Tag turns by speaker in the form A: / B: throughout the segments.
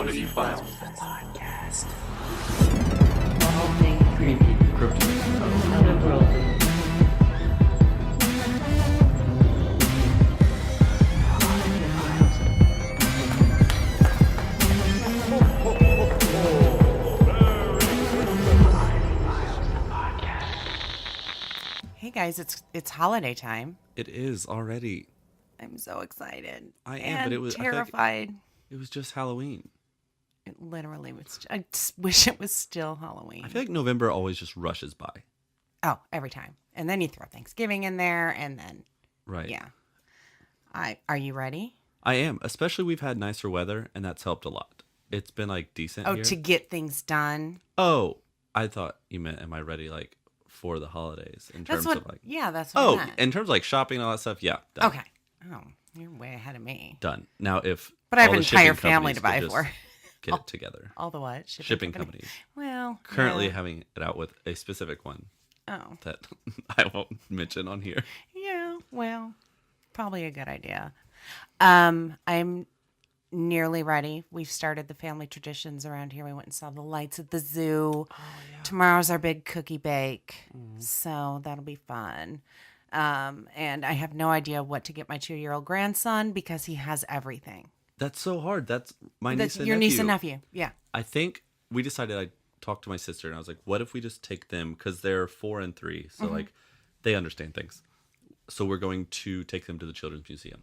A: Oddity Files.
B: Podcast. All things creepy, cryptic, otherworldly. Oddity Files. Oddity Files, the podcast.
C: Hey guys, it's holiday time.
D: It is already.
C: I'm so excited.
D: I am,
C: and
D: but it was I feel like
C: terrified.
D: it was just Halloween.
C: It literally was. I just wish it was still Halloween.
D: I feel like November always just rushes by.
C: Oh, every time, and then you throw Thanksgiving in there, and then
D: Right.
C: yeah. Are you ready?
D: I am. Especially we've had nicer weather, and that's helped a lot. It's been like decent
C: Oh,
D: here.
C: to get things done.
D: Oh, I thought you meant am I ready like for the holidays in terms
C: That's what.
D: of like.
C: Yeah, that's what.
D: Oh,
C: I meant.
D: in terms of like shopping and all that stuff. Yeah. Done.
C: Okay. Oh, you're way ahead of me.
D: Done. Now if.
C: But I have
D: all
C: an
D: the shipping
C: entire family to buy
D: companies
C: for.
D: could just Get it together.
C: All the what?
D: Shipping companies.
C: Well,
D: Currently
C: yeah.
D: having it out with a specific one
C: Oh.
D: that I won't mention on here.
C: Yeah, well, probably a good idea. I'm nearly ready. We've started the family traditions around here. We went and saw the lights at the zoo. Oh, yeah. Tomorrow's our big cookie bake, so that'll be fun. And I have no idea what to get my 2-year-old grandson because he has everything.
D: That's so hard. That's my
C: That's
D: niece and
C: your
D: nephew.
C: niece and nephew. Yeah.
D: I think we decided I talked to my sister and I was like, what if we just take them because they're 4 and 3, so like they understand things. So we're going to take them to the Children's Museum.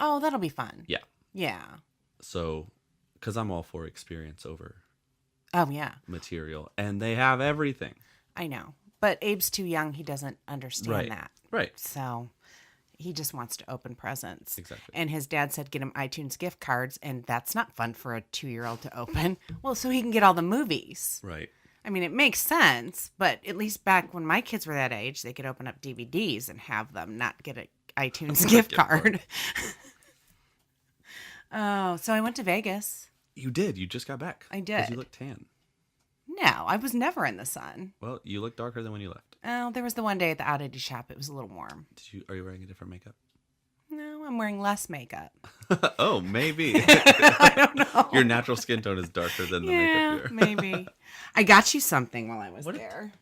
C: Oh, that'll be fun.
D: Yeah.
C: Yeah.
D: So, because I'm all for experience over
C: Oh, yeah.
D: material, and they have everything.
C: I know. But Abe's too young. He doesn't understand that.
D: Right.
C: So he just wants to open presents.
D: Exactly.
C: And his dad said get him iTunes gift cards, and that's not fun for a 2-year-old to open. Well, so he can get all the movies.
D: Right.
C: I mean, it makes sense, but at least back when my kids were that age, they could open up DVDs and have them, not get an iTunes gift card. Oh, so I went to Vegas.
D: You did. You just got back.
C: I
D: 'Cause
C: did.
D: You look tan.
C: No, I was never in the sun.
D: Well, you look darker than when you left.
C: Oh, there was the one day at the Oddity shop. It was a little warm.
D: Are you wearing a different makeup?
C: No, I'm wearing less makeup.
D: Oh, maybe.
C: I don't know.
D: Your natural skin tone is darker than the makeup here.
C: Maybe. I got you something while I was there.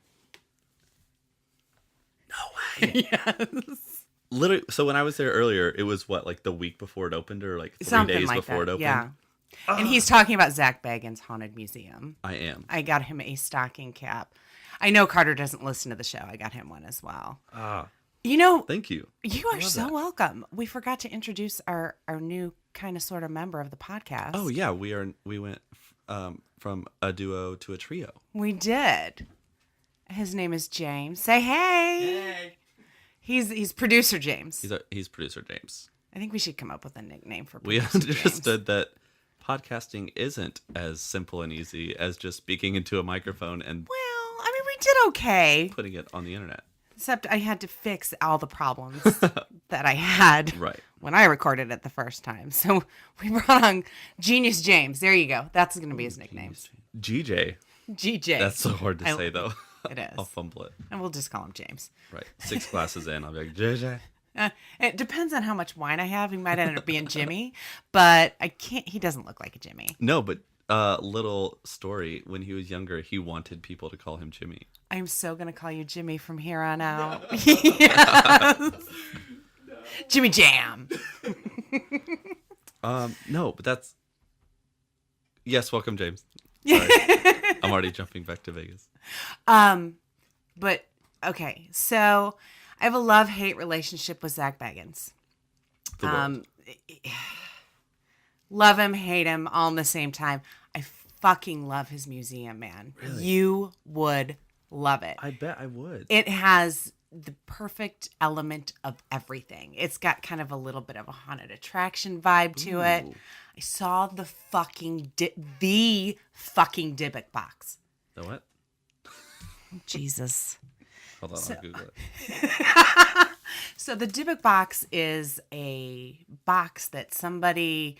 D: No way.
C: Yes.
D: Literally, so when I was there earlier, it was what, like the week before it opened, or like 3
C: Something
D: days
C: like
D: before
C: that.
D: it opened?
C: Yeah. And he's talking about Zach Bagans' Haunted Museum.
D: I am.
C: I got him a stocking cap. I know Carter doesn't listen to the show. I got him one as well. You know,
D: Thank you.
C: you are
D: love
C: so
D: that.
C: welcome. We forgot to introduce our new kind of sort of member of the podcast.
D: Oh yeah, we went from a duo to a trio.
C: We did. His name is James. Say hey. He's producer James.
D: He's producer James.
C: I think we should come up with a nickname for
D: We
C: producer James.
D: understood that podcasting isn't as simple and easy as just speaking into a microphone and
C: Well, I mean, we did okay.
D: putting it on the internet.
C: Except I had to fix all the problems that I had
D: Right.
C: when I recorded it the first time. So we brought on Genius James. There you go. That's going to be his nickname.
D: GJ.
C: GJ.
D: That's so hard to say though.
C: It is.
D: I'll fumble it.
C: And we'll just call him James.
D: Right. 6 classes in, I'll be like, JJ.
C: It depends on how much wine I have. He might end up being Jimmy, but I can't. He doesn't look like a Jimmy.
D: No, but little story, when he was younger, he wanted people to call him Jimmy.
C: I'm so going to call you Jimmy from here on out. Yes. Jimmy Jam.
D: No, but that's... Yes, welcome, James. Sorry. I'm already jumping back to Vegas.
C: But okay, so I have a love-hate relationship with Zach Bagans.
D: The world.
C: Love him, hate him, all in the same time. I fucking love his museum, man.
D: Really?
C: You would love it.
D: I bet I would.
C: It has the perfect element of everything. It's got kind of a little bit of a haunted attraction vibe to it.
D: Ooh.
C: I saw the fucking Dybbuk box.
D: The what?
C: Jesus.
D: Hold on, I'll Google it.
C: So the Dybbuk box is a box that somebody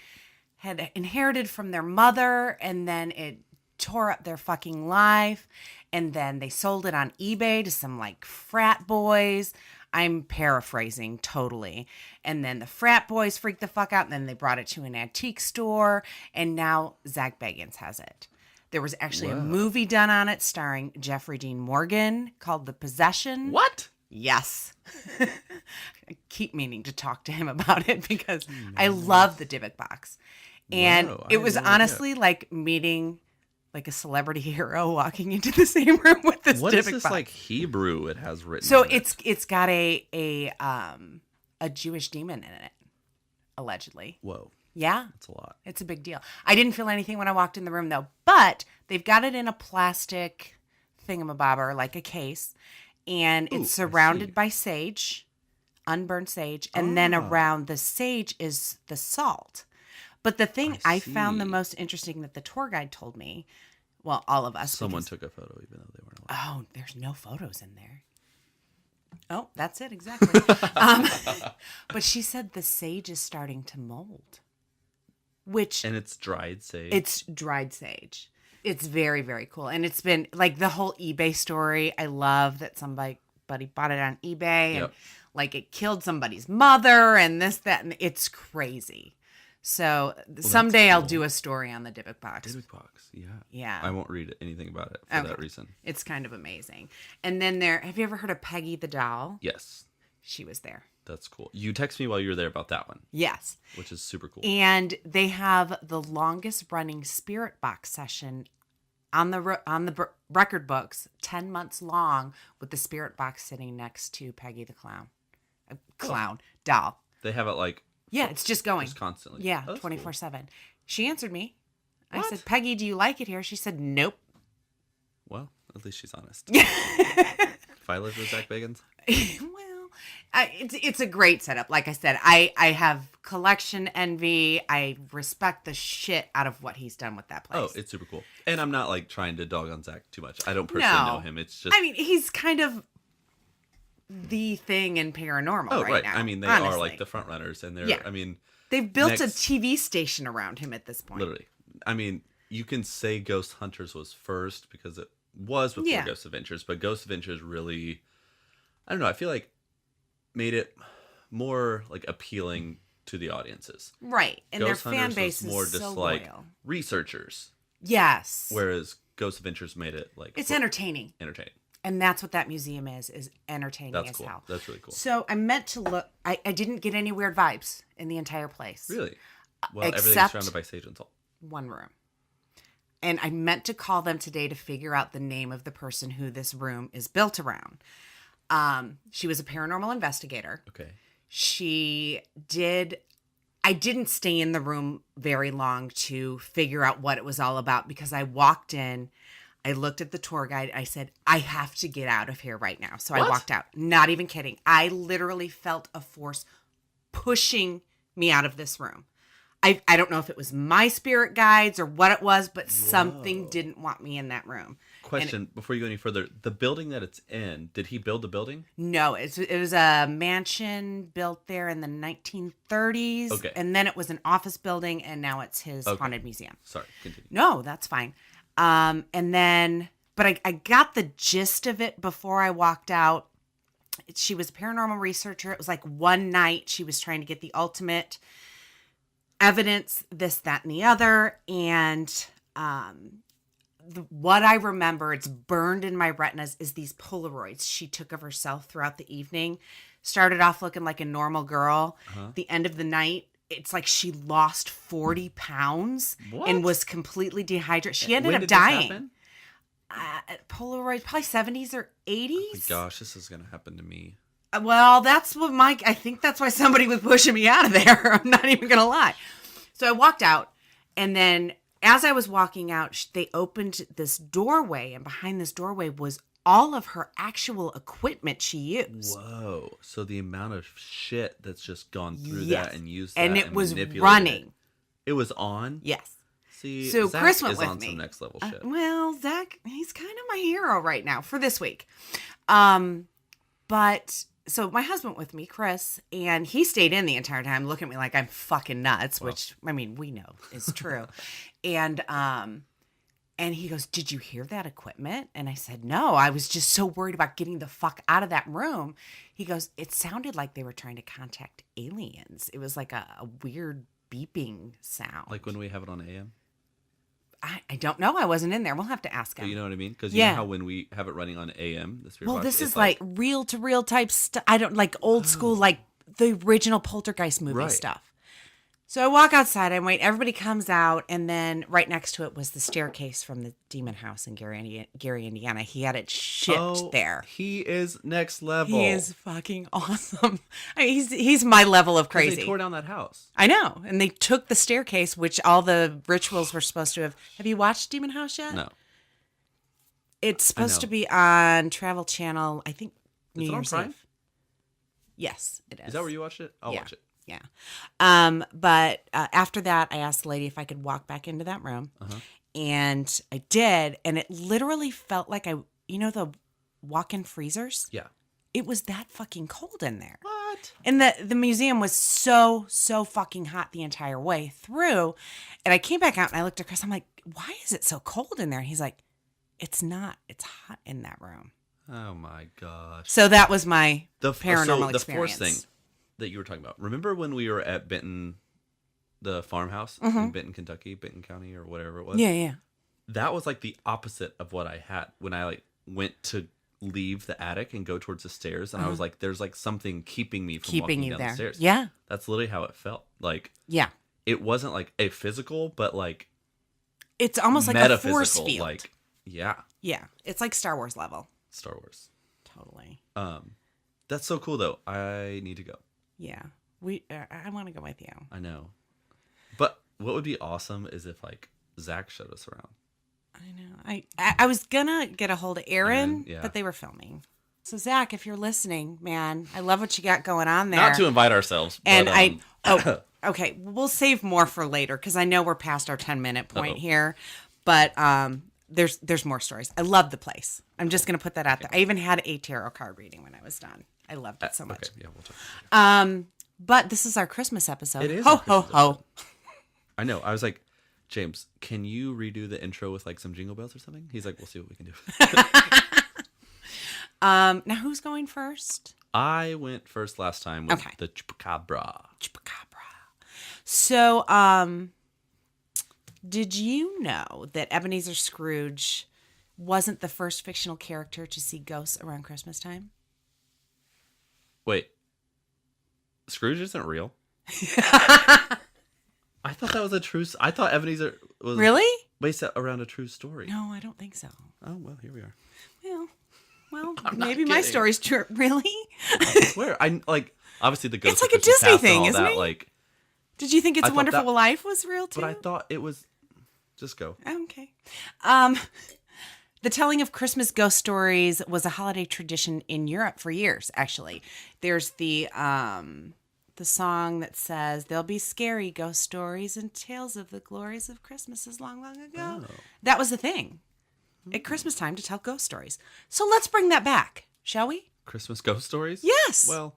C: had inherited from their mother, and then it tore up their fucking life, and then they sold it on eBay to some like frat boys. I'm paraphrasing totally. And then the frat boys freaked the fuck out. And then they brought it to an antique store. And now Zach Bagans has it. There was actually a movie done on it starring Jeffrey Dean Morgan called The Possession.
D: What?
C: Yes. I keep meaning to talk to him about it because I love the Dybbuk box. And it was honestly like meeting like a celebrity hero walking into the same room with this
D: What
C: Dybbuk
D: is this
C: box.
D: like Hebrew it has written?
C: So
D: on it?
C: it's got a Jewish demon in it, allegedly.
D: Whoa,
C: Yeah.
D: that's a lot.
C: It's a big deal. I didn't feel anything when I walked in the room though, but they've got it in a plastic thingamabobber, like a case, and
D: Ooh, I
C: it's
D: see.
C: surrounded by sage, unburned sage, and then around the sage is the salt. But the thing I found the
D: see.
C: most interesting that the tour guide told me, well, all of us.
D: Someone
C: because-
D: took a photo even though they weren't allowed.
C: Oh, there's no photos in there. Oh, that's it, exactly. But she said the sage is starting to mold, which
D: And it's dried sage.
C: it's dried sage. It's very, very cool. And it's been like the whole eBay story. I love that somebody bought it on eBay and
D: Yep.
C: like it killed somebody's mother and this, that, and it's crazy. So someday I'll
D: cool.
C: do a story on the Dybbuk box.
D: Dybbuk box. Yeah.
C: Yeah.
D: I won't read anything about it for
C: Okay.
D: that reason.
C: It's kind of amazing. And then have you ever heard of Peggy the doll?
D: Yes,
C: She was there.
D: that's cool. You text me while you were there about that one,
C: Yes.
D: which is super cool.
C: And they have the longest running spirit box session on the record books, 10 months long, with the spirit box sitting next to Peggy the clown. Doll.
D: They have it like
C: Yeah, it's just going.
D: just constantly.
C: Yeah,
D: Oh, that's cool.
C: 24/7. She answered me. I
D: What?
C: said, Peggy, do you like it here? She said, nope.
D: Well, at least she's honest. If I lived with Zach Bagans,
C: Well, it's a great setup. Like I said, I have collection envy. I respect the shit out of what he's done with that place.
D: oh, it's super cool. And I'm not like trying to dog on Zach too much. I don't personally
C: No.
D: know him. It's just
C: I mean, he's kind of the thing in paranormal
D: oh
C: right
D: right.
C: now.
D: I mean, they
C: honestly.
D: are like the front runners, and they're.
C: Yeah.
D: I mean,
C: They've built a
D: next-
C: TV station around him at this point.
D: literally. I mean, you can say Ghost Hunters was first because it was before
C: Yeah.
D: Ghost Adventures, but Ghost Adventures really, I don't know. I feel like made it more like appealing to the audiences.
C: Right. And
D: Ghost
C: their fan
D: Hunters
C: base
D: was more
C: is
D: just
C: so
D: like
C: loyal.
D: researchers,
C: Yes.
D: whereas Ghost Adventures made it like
C: It's entertaining.
D: entertaining.
C: And that's what that museum is entertaining
D: That's
C: as
D: cool.
C: hell.
D: That's really cool.
C: So I meant to look. I didn't get any weird vibes in the entire place.
D: Really? Well, everything's
C: except-
D: surrounded by sage and salt.
C: One room. And I meant to call them today to figure out the name of the person who this room is built around. She was a paranormal investigator.
D: Okay.
C: I didn't stay in the room very long to figure out what it was all about because I walked in, I looked at the tour guide, I said, I have to get out of here right now. So I
D: What?
C: walked out. Not even kidding. I literally felt a force pushing me out of this room. I don't know if it was my spirit guides or what it was, but something didn't want me in that room.
D: Question before you go any further: the building that it's in, did he build the building?
C: No, it was a mansion built there in the 1930s.
D: Okay.
C: And then it was an office building, and now it's his
D: Okay.
C: haunted museum.
D: Sorry, continue.
C: No, that's fine. And then, but I got the gist of it before I walked out. She was a paranormal researcher. It was like one night she was trying to get the ultimate evidence, this, that, and the other. And what I remember, it's burned in my retinas, is these Polaroids she took of herself throughout the evening. Started off looking like a normal girl. The end of the night, it's like she lost 40 pounds
D: What?
C: and was completely dehydrated. She ended
D: When
C: up
D: did this
C: dying.
D: happen?
C: Polaroids, probably 70s or 80s.
D: Oh my gosh, this is gonna happen to me.
C: Well, that's what I think that's why somebody was pushing me out of there. I'm not even going to lie. So I walked out, and then as I was walking out, they opened this doorway, and behind this doorway was all of her actual equipment she used.
D: Whoa! So the amount of shit that's just gone through
C: Yes.
D: that and used that
C: And it was
D: manipulated
C: running.
D: It was on.
C: Yes.
D: See,
C: So
D: Zach
C: Chris went
D: is
C: with
D: on
C: me.
D: some next level shit.
C: Well, Zach, he's kind of my hero right now for this week. But so my husband with me, Chris, and he stayed in the entire time looking at me like I'm fucking nuts, which I mean, we know is true. And And he goes, did you hear that equipment? And I said, no, I was just so worried about getting the fuck out of that room. He goes, it sounded like they were trying to contact aliens. It was like a weird beeping sound.
D: Like when we have it on AM?
C: I don't know. I wasn't in there. We'll have to ask him.
D: You know what I mean? Because you know how when we have it running on AM, the spirit
C: Well,
D: box,
C: this
D: it's
C: is like reel to reel type stuff. I don't like old school, like the original Poltergeist movie stuff. So I walk outside, I wait, everybody comes out, and then right next to it was the staircase from the demon house in Gary, Indiana. He had it shipped there.
D: He is next level.
C: He is fucking awesome. I mean, he's my level of crazy.
D: They tore down that house.
C: I know. And they took the staircase, which all the rituals were supposed to have. Have you watched Demon House yet?
D: No.
C: It's supposed to be on Travel Channel, I think, New Year's
D: on Prime?
C: Eve. Yes, it is.
D: Is that where you watched it? I'll watch it.
C: Yeah. But after that, I asked the lady if I could walk back into that room. And I did. And it literally felt like the walk-in freezers?
D: Yeah.
C: It was that fucking cold in there.
D: What?
C: And the museum was so fucking hot the entire way through. And I came back out and I looked at Chris. I'm like, why is it so cold in there? And he's like, it's not. It's hot in that room.
D: Oh my gosh.
C: So that was my paranormal
D: the
C: experience.
D: fourth thing that you were talking about. Remember when we were at Benton, the farmhouse in Benton, Kentucky, Benton County or whatever it was?
C: Yeah.
D: That was like the opposite of what I had when I went to leave the attic and go towards the stairs, and I was like, "There's like something keeping me from walking down the stairs."
C: Yeah,
D: that's literally how it felt. Like,
C: yeah,
D: it wasn't like a physical, but like
C: it's almost like a force field.
D: Like, yeah,
C: it's like Star Wars level.
D: Star Wars,
C: totally.
D: That's so cool though. I need to go.
C: Yeah, I want to go with you.
D: I know, but what would be awesome is if like Zach showed us around.
C: I know. I was gonna get a hold of Aaron,
D: yeah.
C: but they were filming. So Zach, if you're listening, man, I love what you got going on there.
D: Not to invite ourselves,
C: and okay, we'll save more for later because I know we're past our 10-minute point here, but there's more stories. I love the place. I'm just gonna put that out there. I even had a tarot card reading when I was done. I loved it so much.
D: Okay, yeah, we'll talk.
C: But this is our Christmas episode.
D: It is.
C: Ho ho ho.
D: I know. I was like, James, can you redo the intro with like some jingle bells or something? He's like, we'll see what we can do.
C: Now who's going first?
D: I went first last time with the Chupacabra.
C: So, did you know that Ebenezer Scrooge wasn't the first fictional character to see ghosts around Christmas time?
D: Wait. Scrooge isn't real? I thought that was a true... I thought Ebenezer was...
C: Really?
D: Based around a true story.
C: No, I don't think so.
D: Oh, well, here we are.
C: Well, maybe my story's true. Really?
D: I swear. Obviously the ghost...
C: It's like a Disney thing,
D: isn't
C: it?
D: Like,
C: did you think It's a Wonderful Life was real, too?
D: But I thought it was... Just go.
C: Okay. The telling of Christmas ghost stories was a holiday tradition in Europe for years, actually. There's the song that says, there'll be scary ghost stories and tales of the glories of Christmases long, long ago. Oh. That was the thing at Christmas time to tell ghost stories. So let's bring that back, shall we?
D: Christmas ghost stories?
C: Yes.
D: Well,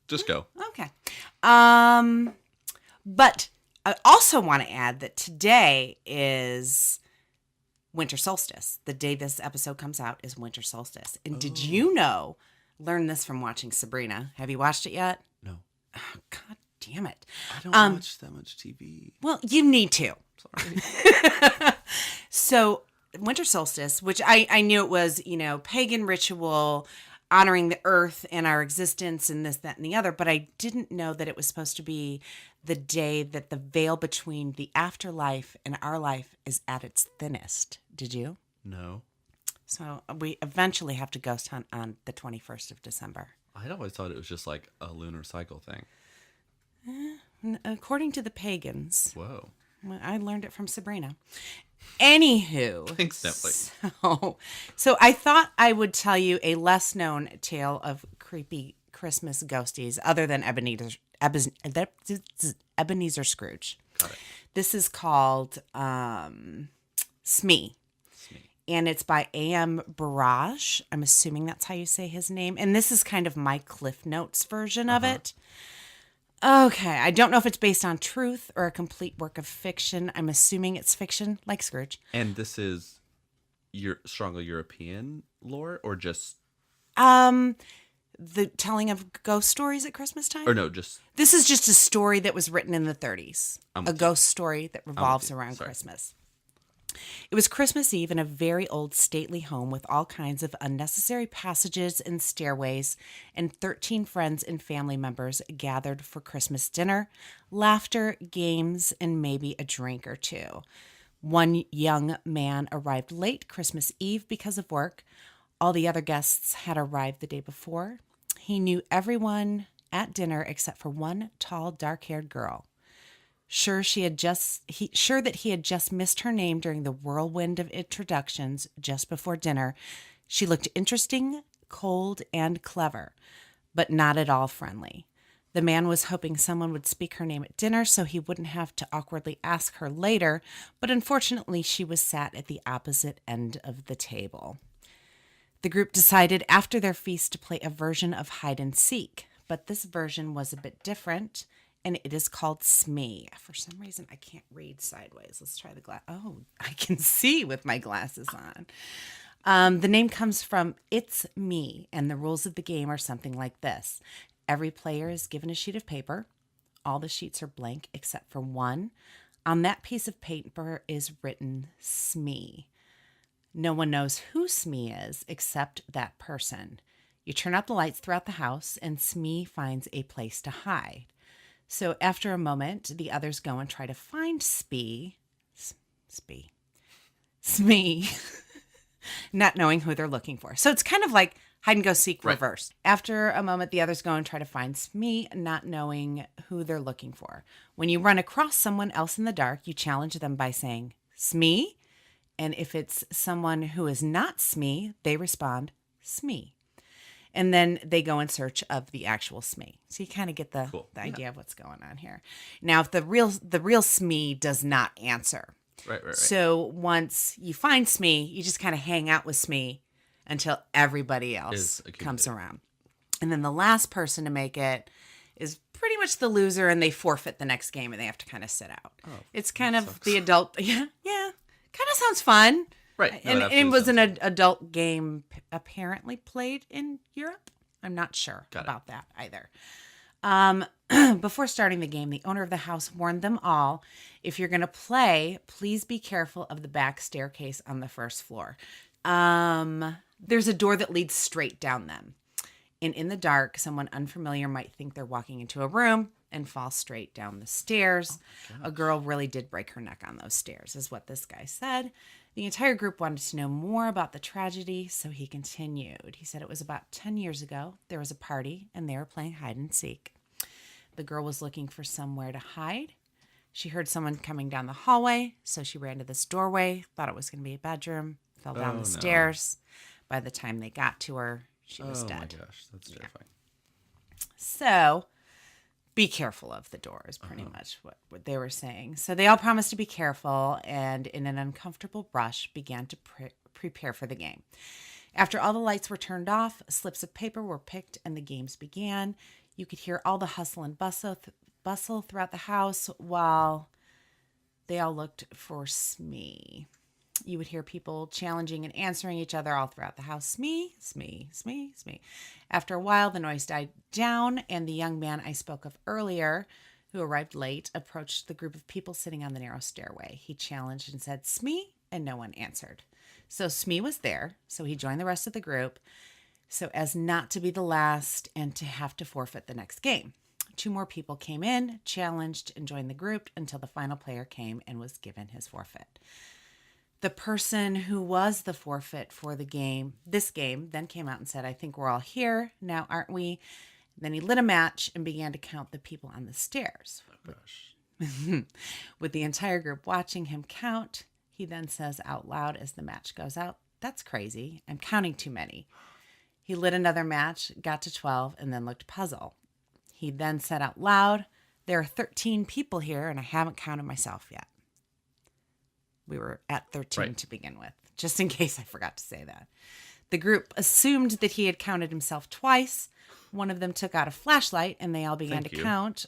D: just go.
C: Okay. But I also want to add that today is winter solstice. The day this episode comes out is winter solstice. And did you learn this from watching Sabrina? Have you watched it yet?
D: No.
C: Oh, God damn it.
D: I don't watch that much TV.
C: Well, you need to.
D: Sorry.
C: So winter solstice, which I knew it was, pagan ritual honoring the earth and our existence and this, that, and the other, but I didn't know that it was supposed to be the day that the veil between the afterlife and our life is at its thinnest. Did you?
D: No.
C: So we eventually have to ghost hunt on the 21st of December.
D: I always thought it was just like a lunar cycle thing.
C: According to the pagans.
D: Whoa.
C: I learned it from Sabrina. Anywho.
D: Thanks, Netflix.
C: So I thought I would tell you a less known tale of creepy Christmas ghosties other than Ebenezer Scrooge.
D: Got it.
C: This is called Smee. And it's by A.M. Burrage. I'm assuming that's how you say his name. And this is kind of my Cliff Notes version of it. Okay, I don't know if it's based on truth or a complete work of fiction. I'm assuming it's fiction, like Scrooge.
D: And this is your strongly European lore, or just,
C: The telling of ghost stories at Christmas time?
D: or no, just
C: This is just a story that was written in the 30s.
D: I'm
C: A
D: with you.
C: ghost story that revolves
D: you.
C: around
D: Sorry.
C: Christmas. It was Christmas Eve in a very old stately home with all kinds of unnecessary passages and stairways, and 13 friends and family members gathered for Christmas dinner, laughter, games, and maybe a drink or two. One young man arrived late Christmas Eve because of work. All the other guests had arrived the day before. He knew everyone at dinner except for one tall, dark-haired girl. Sure that he had just missed her name during the whirlwind of introductions just before dinner, she looked interesting, cold, and clever, but not at all friendly. The man was hoping someone would speak her name at dinner so he wouldn't have to awkwardly ask her later, but unfortunately she was sat at the opposite end of the table. The group decided after their feast to play a version of hide and seek, but this version was a bit different, and it is called Smee. For some reason, I can't read sideways. Let's try the glass. Oh, I can see with my glasses on. The name comes from It's Me, and the rules of the game are something like this. Every player is given a sheet of paper. All the sheets are blank except for one. On that piece of paper is written Smee. No one knows who Smee is except that person. You turn out the lights throughout the house, and Smee finds a place to hide. So after a moment, the others go and try to find Smee, not knowing who they're looking for. So it's kind of like hide and go seek
D: Right.
C: reversed. After a moment, the others go and try to find Smee, not knowing who they're looking for. When you run across someone else in the dark, you challenge them by saying, Smee? And if it's someone who is not Smee, they respond, Smee. And then they go in search of the actual Smee. So you kind of get the idea of what's going on here. Now, if the real Smee does not answer.
D: right.
C: So once you find Smee, you just kind of hang out with Smee until everybody else
D: Is
C: comes
D: accumulated.
C: around. And then the last person to make it is pretty much the loser, and they forfeit the next game and they have to kind of sit out. It's kind of the adult. Yeah. Kind of sounds fun.
D: Right. No,
C: And
D: it
C: it was an
D: absolutely
C: adult game apparently played in Europe. I'm not sure
D: Got it.
C: about that either. Before starting the game, the owner of the house warned them all, if you're going to play, please be careful of the back staircase on the first floor. There's a door that leads straight down them. And in the dark, someone unfamiliar might think they're walking into a room and fall straight down the stairs. A girl really did break her neck on those stairs, is what this guy said. The entire group wanted to know more about the tragedy, so he continued. He said it was about 10 years ago. There was a party, and they were playing hide and seek. The girl was looking for somewhere to hide. She heard someone coming down the hallway, so she ran to this doorway, thought it was going to be a bedroom, fell down
D: Oh,
C: the
D: no.
C: stairs. By the time they got to her, she was
D: Oh
C: dead.
D: my gosh, that's terrifying.
C: So be careful of the door is pretty much what they were saying. So they all promised to be careful and in an uncomfortable rush began to prepare for the game. After all the lights were turned off, slips of paper were picked and the games began. You could hear all the hustle and bustle throughout the house while they all looked for Smee. You would hear people challenging and answering each other all throughout the house. Smee, Smee, Smee, Smee. After a while, the noise died down, and the young man I spoke of earlier, who arrived late, approached the group of people sitting on the narrow stairway. He challenged and said, Smee, and no one answered. So Smee was there, so he joined the rest of the group, so as not to be the last and to have to forfeit the next game. 2 more people came in, challenged, and joined the group until the final player came and was given his forfeit. The person who was the forfeit for this game, then came out and said, I think we're all here now, aren't we? Then he lit a match and began to count the people on the stairs.
D: Oh gosh.
C: With the entire group watching him count, he then says out loud as the match goes out, that's crazy. I'm counting too many. He lit another match, got to 12, and then looked puzzled. He then said out loud, there are 13 people here, and I haven't counted myself yet. We were at 13
D: Right.
C: to begin with, just in case I forgot to say that. The group assumed that he had counted himself twice, One of them took out a flashlight, and they all began
D: Thank
C: to
D: you.
C: count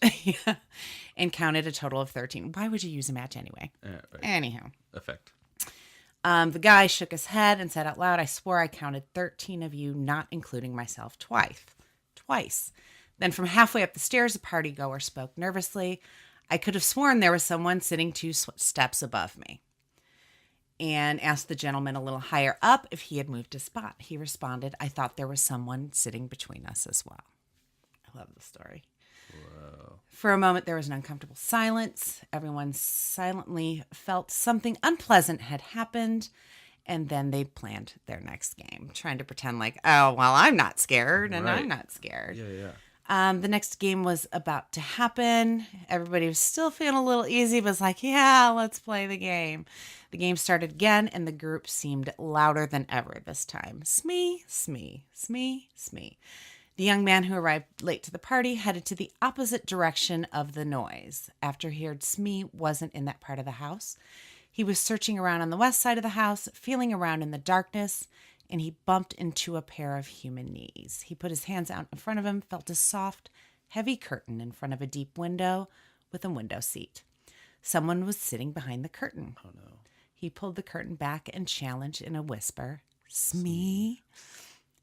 C: and counted a total of 13. Why would you use a match anyway?
D: Right.
C: Anyhow.
D: Effect.
C: The guy shook his head and said out loud, I swore I counted 13 of you, not including myself, twice. Then from halfway up the stairs, a party goer spoke nervously. I could have sworn there was someone sitting 2 steps above me. And asked the gentleman a little higher up if he had moved his spot. He responded, I thought there was someone sitting between us as well. I love the story.
D: Whoa.
C: For a moment, there was an uncomfortable silence. Everyone silently felt something unpleasant had happened. And then they planned their next game, trying to pretend like, oh, well, I'm not scared and
D: Right.
C: I'm not scared.
D: Yeah.
C: The next game was about to happen. Everybody was still feeling a little easy, but was like, yeah, let's play the game. The game started again, and the group seemed louder than ever this time. Smee, Smee, Smee, Smee. The young man who arrived late to the party headed to the opposite direction of the noise. After he heard Smee wasn't in that part of the house, he was searching around on the west side of the house, feeling around in the darkness, and he bumped into a pair of human knees. He put his hands out in front of him, felt a soft, heavy curtain in front of a deep window with a window seat. Someone was sitting behind the curtain.
D: Oh, no.
C: He pulled the curtain back and challenged in a whisper, Smee.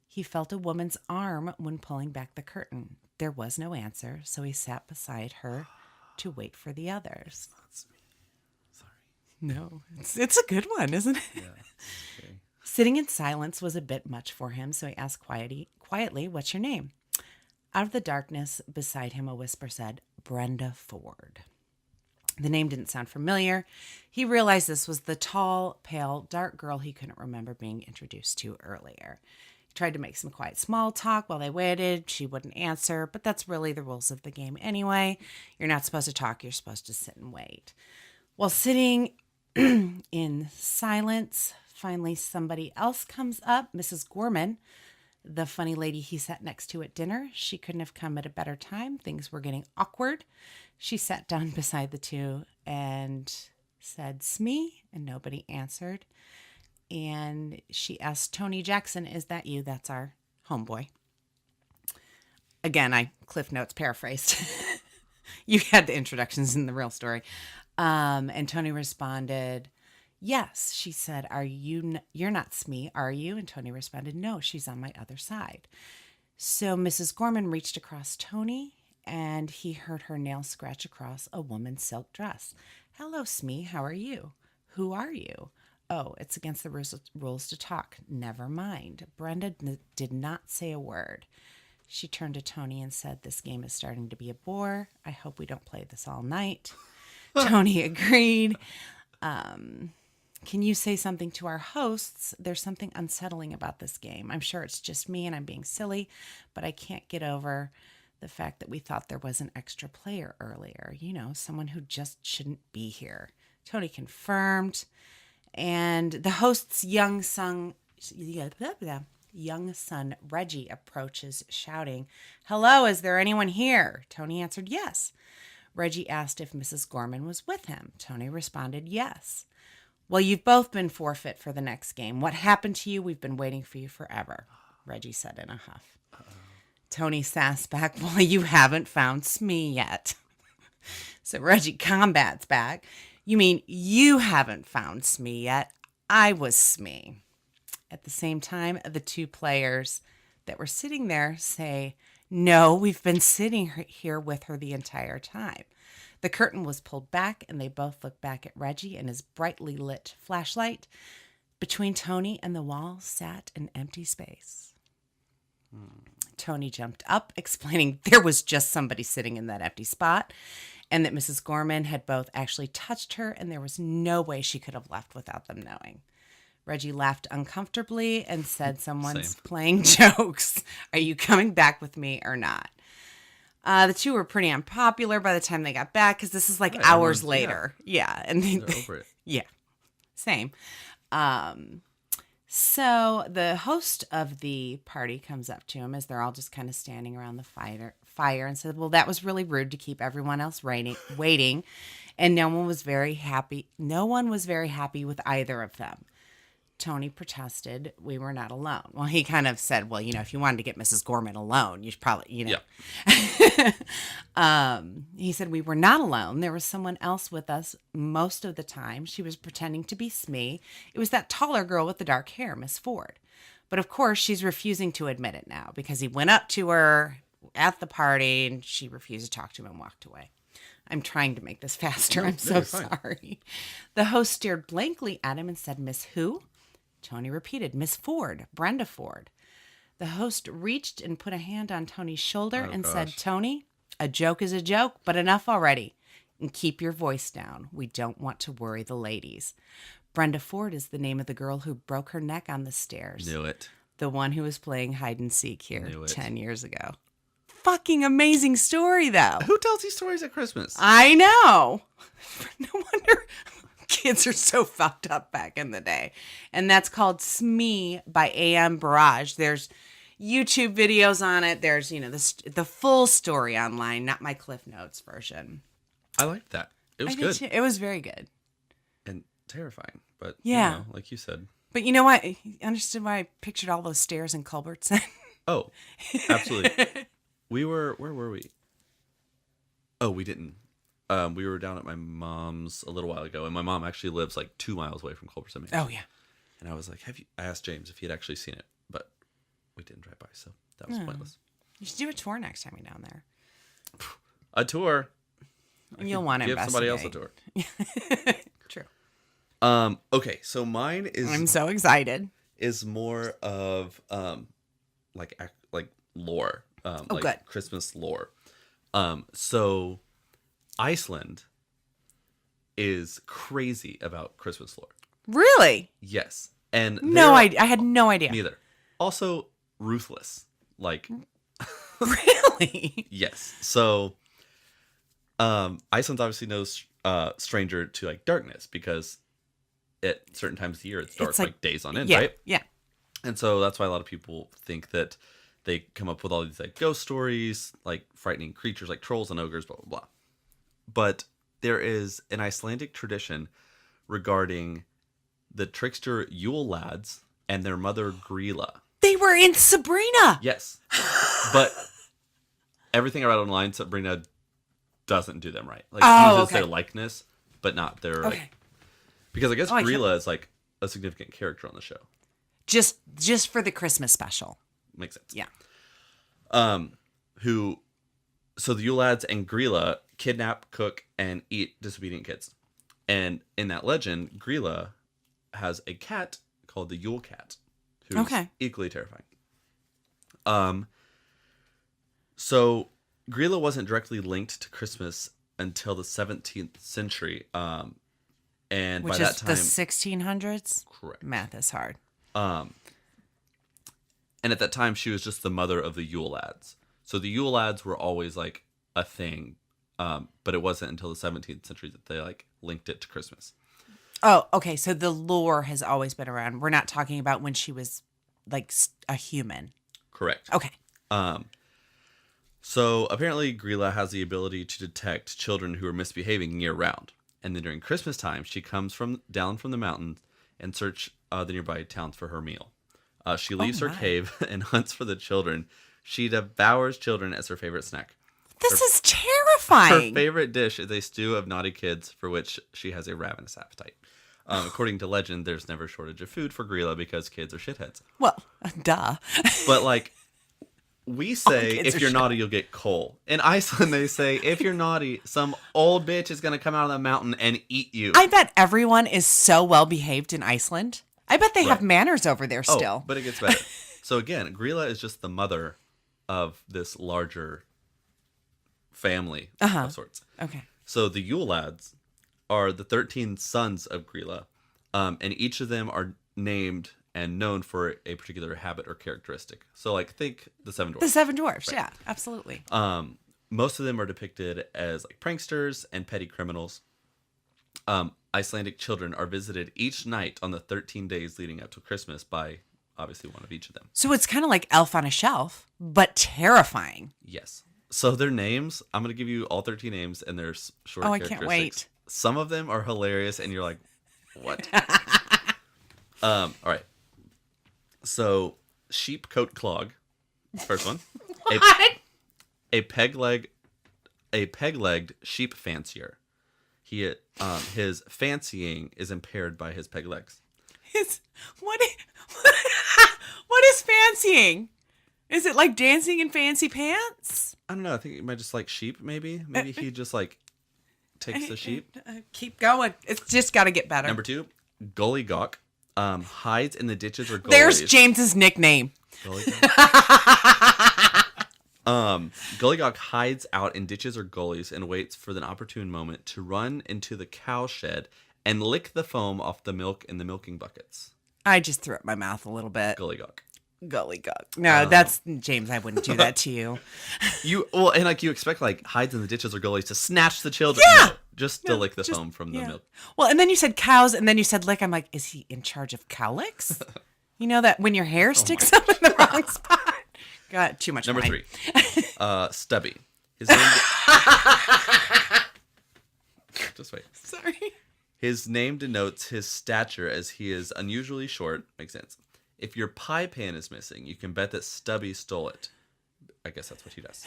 C: He felt a woman's arm when pulling back the curtain. There was no answer, so he sat beside her to wait for the others.
D: That's me. Sorry.
C: No, it's a good one, isn't it?
D: Yeah. Okay.
C: Sitting in silence was a bit much for him, so he asked quietly, what's your name? Out of the darkness beside him, a whisper said, Brenda Ford. The name didn't sound familiar. He realized this was the tall, pale, dark girl he couldn't remember being introduced to earlier. He tried to make some quiet small talk while they waited. She wouldn't answer, but that's really the rules of the game anyway. You're not supposed to talk. You're supposed to sit and wait. While sitting in silence, finally somebody else comes up, Mrs. Gorman, the funny lady he sat next to at dinner. She couldn't have come at a better time. Things were getting awkward. She sat down beside the two and said, Smee, and nobody answered. And she asked Tony Jackson, is that you? That's our homeboy. Again, I Cliff Notes paraphrased. You had the introductions in the real story. And Tony responded, yes. She said, you're not Smee, are you? And Tony responded, no, she's on my other side. So Mrs. Gorman reached across Tony, and he heard her nail scratch across a woman's silk dress. Hello, Smee, how are you? Who are you? Oh, it's against the rules to talk. Never mind. Brenda did not say a word. She turned to Tony and said, this game is starting to be a bore. I hope we don't play this all night. Tony agreed. Can you say something to our hosts? There's something unsettling about this game. I'm sure it's just me and I'm being silly, but I can't get over the fact that we thought there was an extra player earlier. You know, someone who just shouldn't be here. Tony confirmed. And the host's young son, Reggie, approaches shouting, hello, is there anyone here? Tony answered yes. Reggie asked if Mrs. Gorman was with him. Tony responded yes. Well, you've both been forfeit for the next game. What happened to you? We've been waiting for you forever, Reggie said in a huff. Tony sassed back, well, you haven't found Smee yet. So Reggie combats back. You mean you haven't found Smee yet? I was Smee. At the same time, the two players that were sitting there say, no, we've been sitting here with her the entire time. The curtain was pulled back, and they both looked back at Reggie and his brightly lit flashlight. Between Tony and the wall sat an empty space. Tony jumped up, explaining there was just somebody sitting in that empty spot, and that Mrs. Gorman had both actually touched her, and there was no way she could have left without them knowing. Reggie laughed uncomfortably and said, someone's playing jokes. Are you coming back with me or not? The two were pretty unpopular by the time they got back, because this is like hours later. Yeah. And
D: They're over it.
C: Yeah. Same. So the host of the party comes up to him as they're all just kind of standing around the fire and said, well, that was really rude to keep everyone else waiting. And no one was very happy with either of them. Tony protested we were not alone. Well, he kind of said, well, if you wanted to get Mrs. Gorman alone, you should probably, he said we were not alone. There was someone else with us most of the time. She was pretending to be Smee. It was that taller girl with the dark hair, Miss Ford. But of course, she's refusing to admit it now because he went up to her at the party and she refused to talk to him and walked away. I'm trying to make this faster. I'm so sorry. The host stared blankly at him and said, Miss who? Tony repeated, Miss Ford, Brenda Ford. The host reached and put a hand on Tony's shoulder and said, Tony, a joke is a joke, but enough already. And keep your voice down. We don't want to worry the ladies. Brenda Ford is the name of the girl who broke her neck on the stairs.
D: Knew it.
C: The one who was playing hide and seek here 10 years ago. Fucking amazing story, though.
D: Who tells these stories at Christmas?
C: I know. No wonder kids are so fucked up back in the day. And that's called Smee by A.M. Burrage. There's YouTube videos on it. There's, the full story online, not my Cliff Notes version.
D: I liked that. It was
C: I did
D: good.
C: too. It was very good.
D: And terrifying. But,
C: Yeah.
D: like you said.
C: But you know what? I understood why I pictured all those stairs in Culbertson.
D: Oh, absolutely. Where were we? Oh, we didn't. We were down at my mom's a little while ago, and my mom actually lives like 2 miles away from Culbertson.
C: Oh, yeah.
D: And I was like, I asked James if he had actually seen it, but we didn't drive by, so that was pointless.
C: You should do a tour next time you're down there.
D: A tour.
C: And you'll want to
D: Give somebody else a
C: investigate.
D: tour.
C: True.
D: Okay, so mine
C: I'm so excited.
D: is more of like lore. Like
C: good.
D: Christmas lore. So Iceland is crazy about Christmas lore.
C: Really?
D: Yes. And
C: No idea. I had no idea.
D: neither. Also ruthless. Like
C: Really?
D: yes. So Iceland's obviously no stranger to like darkness because at certain times of the year it's dark
C: It's
D: like days on end,
C: Yeah.
D: right?
C: Yeah.
D: And so that's why a lot of people think that they come up with all these like ghost stories, like frightening creatures like trolls and ogres, blah, blah, blah. But there is an Icelandic tradition regarding the trickster Yule lads and their mother Grilla.
C: They were in Sabrina.
D: Yes. But everything I read online, Sabrina doesn't do them right. Like uses their likeness, but not their like, because I guess Grilla is like a significant character on the show.
C: Just for the Christmas special.
D: Makes sense.
C: Yeah.
D: So the Yule lads and Grilla kidnap, cook, and eat disobedient kids. And in that legend, Grilla has a cat called the Yule cat, who's equally terrifying. So Grilla wasn't directly linked to Christmas until the 17th century. And
C: Which
D: by that
C: is
D: time,
C: the 1600s?
D: correct.
C: Math is hard.
D: And at that time, she was just the mother of the Yule lads. So the Yule lads were always like a thing, but it wasn't until the 17th century that they like linked it to Christmas.
C: Oh, okay. So the lore has always been around. We're not talking about when she was like a human.
D: Correct.
C: Okay.
D: So apparently Grilla has the ability to detect children who are misbehaving year round. And then during Christmas time, she comes down from the mountains and search the nearby towns for her meal. She leaves her cave and hunts for the children. She devours children as her favorite snack.
C: This is terrifying.
D: Her favorite dish is a stew of naughty kids for which she has a ravenous appetite. According to legend, there's never shortage of food for Grilla because kids are shitheads.
C: Well, duh.
D: But like, we say
C: kids
D: if
C: are
D: you're
C: shit.
D: naughty, you'll get coal. In Iceland, they say if you're naughty, some old bitch is going to come out of the mountain and eat you.
C: I bet everyone is so well behaved in Iceland. I bet they have manners over there still.
D: Oh, but it gets better. So again, Grilla is just the mother of this larger family of sorts.
C: Okay.
D: So the Yule lads are the 13 sons of Grilla, and each of them are named and known for a particular habit or characteristic. So like think the Seven Dwarfs.
C: The Seven Dwarfs, yeah, absolutely.
D: Most of them are depicted as like pranksters and petty criminals. Icelandic children are visited each night on the 13 days leading up to Christmas by obviously one of each of them.
C: So it's kind of like Elf on a Shelf, but terrifying.
D: Yes. So their names, I'm going to give you all 13 names and their short
C: Oh, I
D: characteristics.
C: can't wait.
D: Some of them are hilarious and you're like, what? All right. So, sheep coat clog. First one.
C: What?
D: A peg-legged sheep fancier. His fancying is impaired by his peg legs.
C: What what is fancying? Is it like dancing in fancy pants?
D: I don't know. I think he might just like sheep, maybe. Maybe he just like takes the sheep.
C: Keep going. It's just got to get better.
D: Number 2, Gully Gawk. Hides in the ditches or gullies.
C: There's James's nickname.
D: Gully Gawk hides out in ditches or gullies and waits for the opportune moment to run into the cow shed and lick the foam off the milk in the milking buckets.
C: I just threw up my mouth a little bit.
D: Gully Gawk.
C: Gully Gawk. No, that's James. I wouldn't do that to you.
D: You expect like hides in the ditches or gullies to snatch the children.
C: Yeah.
D: No, just to lick the foam from the milk.
C: Well, and then you said cows, and then you said lick. I'm like, is he in charge of cow licks? You know that when your hair sticks up in the wrong spot. Got too much.
D: Number
C: wine.
D: 3, Stubby. His name. Just wait.
C: Sorry.
D: His name denotes his stature as he is unusually short. Makes sense. If your pie pan is missing, you can bet that Stubby stole it. I guess that's what he does.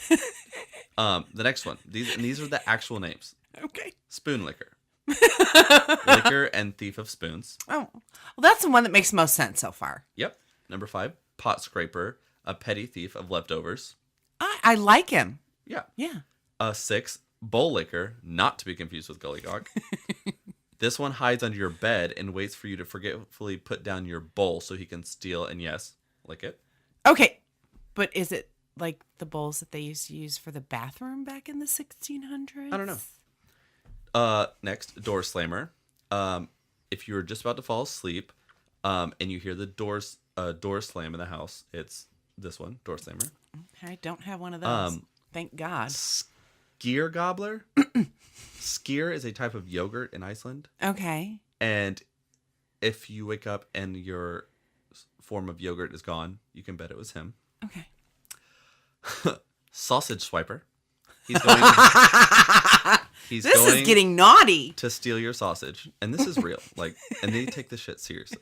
D: The next one. These are the actual names.
C: Okay.
D: Spoon licker. Licker and thief of spoons.
C: Oh, well, that's the one that makes most sense so far.
D: Yep. Number 5, pot scraper, a petty thief of leftovers.
C: I like him.
D: Yeah.
C: Yeah.
D: 6, bowl licker, not to be confused with Gully Gawk. This one hides under your bed and waits for you to forgetfully put down your bowl so he can steal and yes, lick it.
C: Okay, but is it like the bowls that they used to use for the bathroom back in the 1600s?
D: I don't know. Next, door slammer. If you're just about to fall asleep, and you hear the door slam in the house, it's this one, door slammer.
C: I don't have one of those. Thank God.
D: Skyr gobbler. Skyr is a type of yogurt in Iceland.
C: Okay.
D: And if you wake up and your form of yogurt is gone, you can bet it was him.
C: Okay.
D: Sausage swiper. He's going. This
C: is getting naughty.
D: To steal your sausage, and this is real. And they take this shit seriously.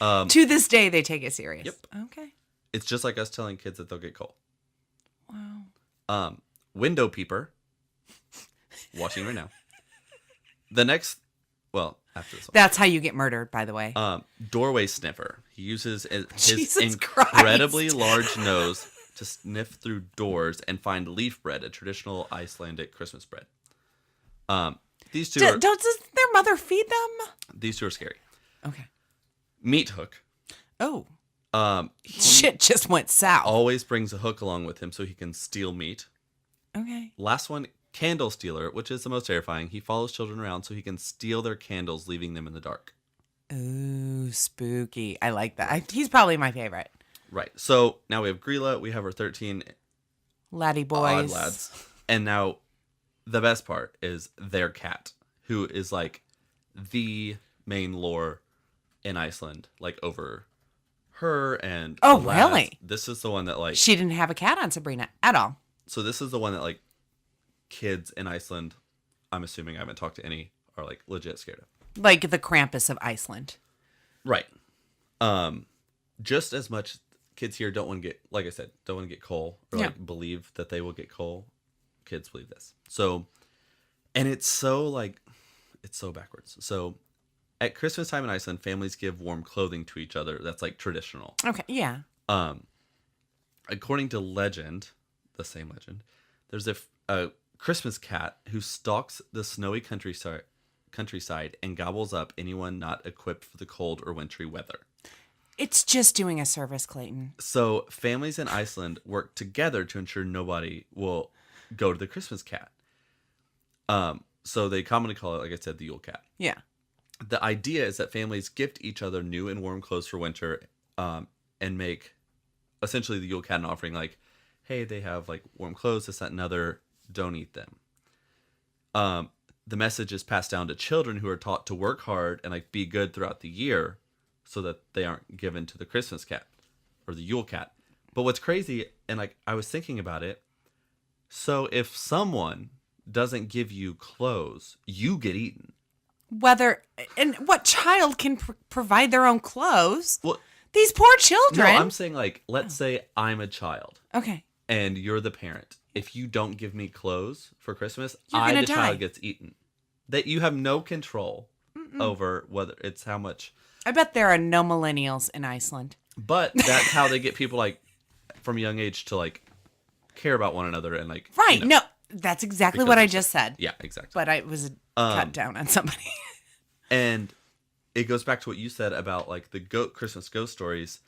C: To this day, they take it serious.
D: Yep.
C: Okay.
D: It's just like us telling kids that they'll get coal.
C: Wow.
D: Window peeper. Watching right now. The next, after this one.
C: That's how you get murdered, by the way.
D: Doorway sniffer. He uses his
C: Jesus
D: incredibly
C: Christ.
D: large nose to sniff through doors and find leaf bread, a traditional Icelandic Christmas bread. These two
C: Does their mother feed them?
D: These two are scary.
C: Okay.
D: Meat hook.
C: Oh.
D: He
C: Shit just went south.
D: always brings a hook along with him so he can steal meat.
C: Okay.
D: Last one, candle stealer, which is the most terrifying. He follows children around so he can steal their candles, leaving them in the dark.
C: Ooh, spooky. I like that. He's probably my favorite.
D: Right. So now we have Grilla. We have our 13
C: Laddie
D: odd
C: boys.
D: lads. And now the best part is their cat, who is like the main lore in Iceland, like over her and
C: Oh,
D: the lads.
C: really?
D: This is the one that like
C: She didn't have a cat on Sabrina at all.
D: So this is the one that like kids in Iceland, I'm assuming I haven't talked to any, are like legit scared of.
C: Like the Krampus of Iceland.
D: Right. Just as much kids here don't want to get, like I said, don't want to get coal or like believe that they will get coal. Kids believe this. So, and it's so backwards. So at Christmas time in Iceland, families give warm clothing to each other. That's like traditional.
C: Okay, yeah.
D: According to legend, the same legend, there's a Christmas cat who stalks the snowy countryside and gobbles up anyone not equipped for the cold or wintry weather.
C: It's just doing a service, Clayton.
D: So families in Iceland work together to ensure nobody will go to the Christmas cat. So they commonly call it, like I said, the Yule cat.
C: Yeah.
D: The idea is that families gift each other new and warm clothes for winter, and make essentially the Yule cat an offering like, hey, they have like warm clothes, this, that, and other, don't eat them. The message is passed down to children who are taught to work hard and like be good throughout the year so that they aren't given to the Christmas cat or the Yule cat. But what's crazy, and like I was thinking about it, so if someone doesn't give you clothes, you get eaten.
C: whether and what child can provide their own clothes?
D: Well,
C: These poor
D: no,
C: children.
D: I'm saying like, let's say I'm a child
C: Okay.
D: and you're the parent. If you don't give me clothes for Christmas,
C: You're
D: the
C: gonna die.
D: child gets eaten. That you have no control over whether it's how much.
C: I bet there are no millennials in Iceland.
D: But that's how they get people like from a young age to like care about one another and like
C: Right.
D: you know,
C: No, that's exactly
D: because
C: what I
D: it's-
C: just said.
D: Yeah, exactly.
C: But I was cut down on somebody.
D: And it goes back to what you said about like the Christmas ghost stories.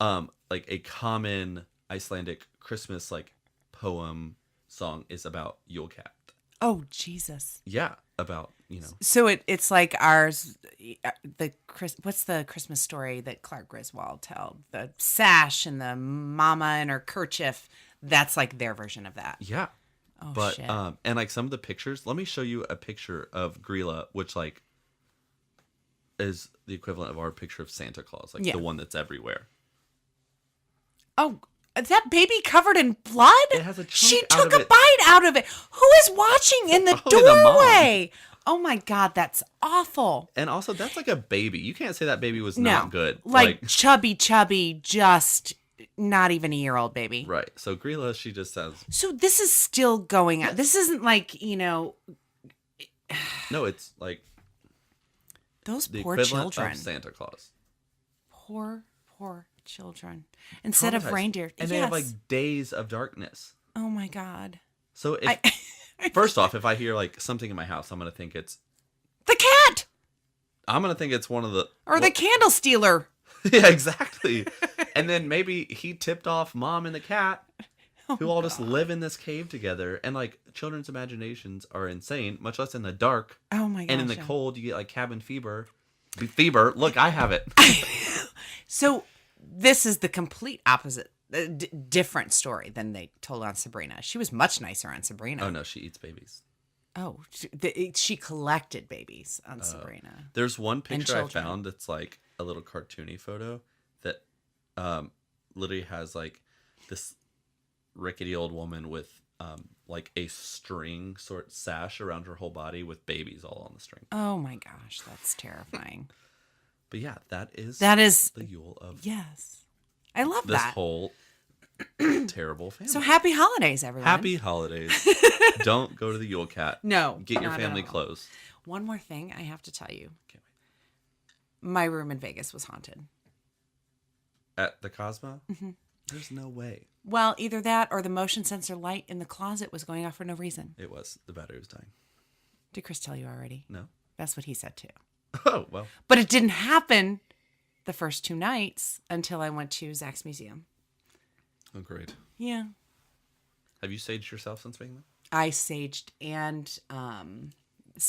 D: Like a common Icelandic Christmas like poem song is about Yule Cat.
C: Oh, Jesus.
D: Yeah, about,
C: So it's like ours, what's the Christmas story that Clark Griswold told? The sash and the mama and her kerchief. That's like their version of that.
D: yeah.
C: Oh,
D: But
C: shit.
D: and like some of the pictures, let me show you a picture of Grilla, which like is the equivalent of our picture of Santa Claus, like
C: Yeah.
D: the one that's everywhere.
C: Oh, is that baby covered in blood?
D: It has a chunk
C: She
D: out
C: took
D: of
C: a
D: it.
C: bite out of it. Who is watching in the
D: Probably the mom.
C: doorway? Oh my God, that's awful.
D: And also, that's like a baby. You can't say that baby was
C: No,
D: not good.
C: like chubby, just not even a year old baby.
D: Right. So Grilla, she just says,
C: So this is still going on. This isn't like,
D: no, it's like
C: those
D: the
C: poor
D: equivalent
C: children.
D: of Santa Claus.
C: Poor children. Instead of
D: Traumatized.
C: reindeer.
D: And they have like days of darkness.
C: Oh my God.
D: So if, first off, if I hear like something in my house, I'm going to think it's one of the...
C: Or the candle stealer.
D: Yeah, exactly. And then maybe he tipped off mom and the cat, who all just live in this cave together. And like children's imaginations are insane, much less in the dark.
C: Oh my gosh.
D: And in the cold, you get like cabin fever. Fever. Look, I have it.
C: So this is the complete opposite, different story than they told on Sabrina. She was much nicer on Sabrina.
D: Oh no, she eats babies.
C: Oh, she collected babies on Sabrina.
D: There's one picture I
C: children.
D: found that's like a little cartoony photo that literally has like this rickety old woman with like a string sort sash around her whole body with babies all on the string.
C: Oh my gosh, that's terrifying.
D: But yeah, that is the Yule of
C: Yes. I love
D: this
C: that.
D: whole terrible family.
C: So happy holidays, everyone.
D: Happy holidays. Don't go to the Yule Cat.
C: No.
D: Get your
C: not at
D: family
C: all.
D: clothes.
C: One more thing I have to tell you.
D: Can't
C: My room in Vegas was haunted.
D: wait. At the Cosmo? Mm-hmm. There's no way.
C: Well, either that or the motion sensor light in the closet was going off for no reason.
D: It was. The battery was dying.
C: Did Chris tell you already?
D: No.
C: That's what he said too.
D: Oh, well.
C: But it didn't happen the first 2 nights until I went to Zach's museum.
D: Oh, great.
C: Yeah.
D: Have you saged yourself since being there?
C: I saged and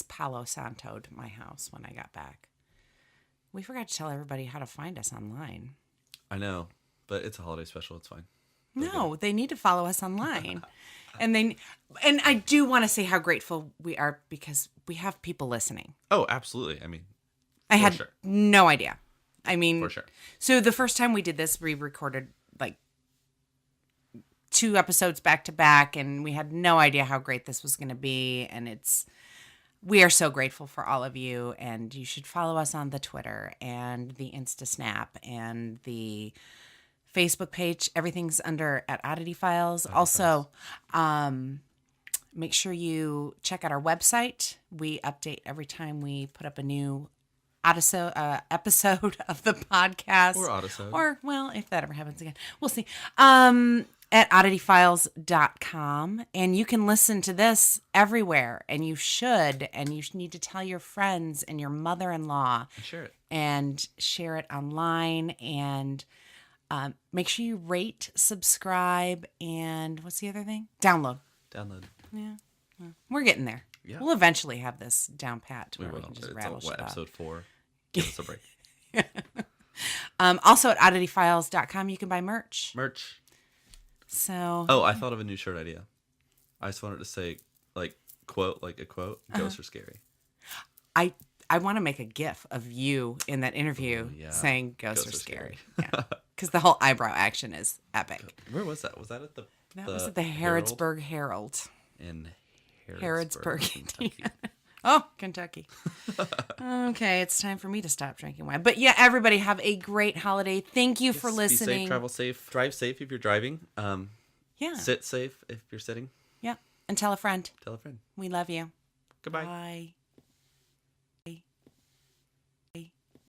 C: Palo Santo'd my house when I got back. We forgot to tell everybody how to find us online.
D: I know, but it's a holiday special. It's fine.
C: No, they need to follow us online. and I do want to say how grateful we are because we have people listening.
D: Oh, absolutely. I mean,
C: I had
D: sure.
C: no idea. I mean,
D: For sure.
C: So the first time we did this, we recorded like 2 episodes back to back, and we had no idea how great this was going to be. And we are so grateful for all of you, and you should follow us on the Twitter and the Insta Snap and the Facebook page. Everything's under at Oddity Files. Also, make sure you check out our website. We update every time we put up a new episode of the podcast.
D: Or Oddisode.
C: Or, well, if that ever happens again, we'll see. At oddityfiles.com. And you can listen to this everywhere. And you should. And you need to tell your friends and your mother-in-law.
D: Share it.
C: And share it online. And make sure you rate, subscribe, and what's the other thing? Download. Yeah. We're getting there.
D: Yeah.
C: We'll eventually have this down pat to
D: We
C: where we
D: will.
C: can just
D: It's
C: rattle shit off.
D: episode 4. Give us a break.
C: Also at oddityfiles.com, you can buy merch.
D: Merch.
C: So.
D: Oh, I thought of a new shirt idea. I just wanted to say, like a quote. Ghosts are scary.
C: I want to make a GIF of you in that interview saying ghosts are scary. Yeah. Because the whole eyebrow action is epic.
D: Where was that? Was that at the...
C: That was at the Harrodsburg Herald.
D: In
C: Harrodsburg,
D: Kentucky.
C: Oh, Kentucky. Okay, it's time for me to stop drinking wine. But yeah, everybody have a great holiday. Thank you for
D: Be
C: listening.
D: safe, travel safe, drive safe if you're driving.
C: Yeah.
D: Sit safe if you're sitting.
C: Yeah. And tell a friend.
D: Tell a friend.
C: We love you.
D: Goodbye.
C: Bye.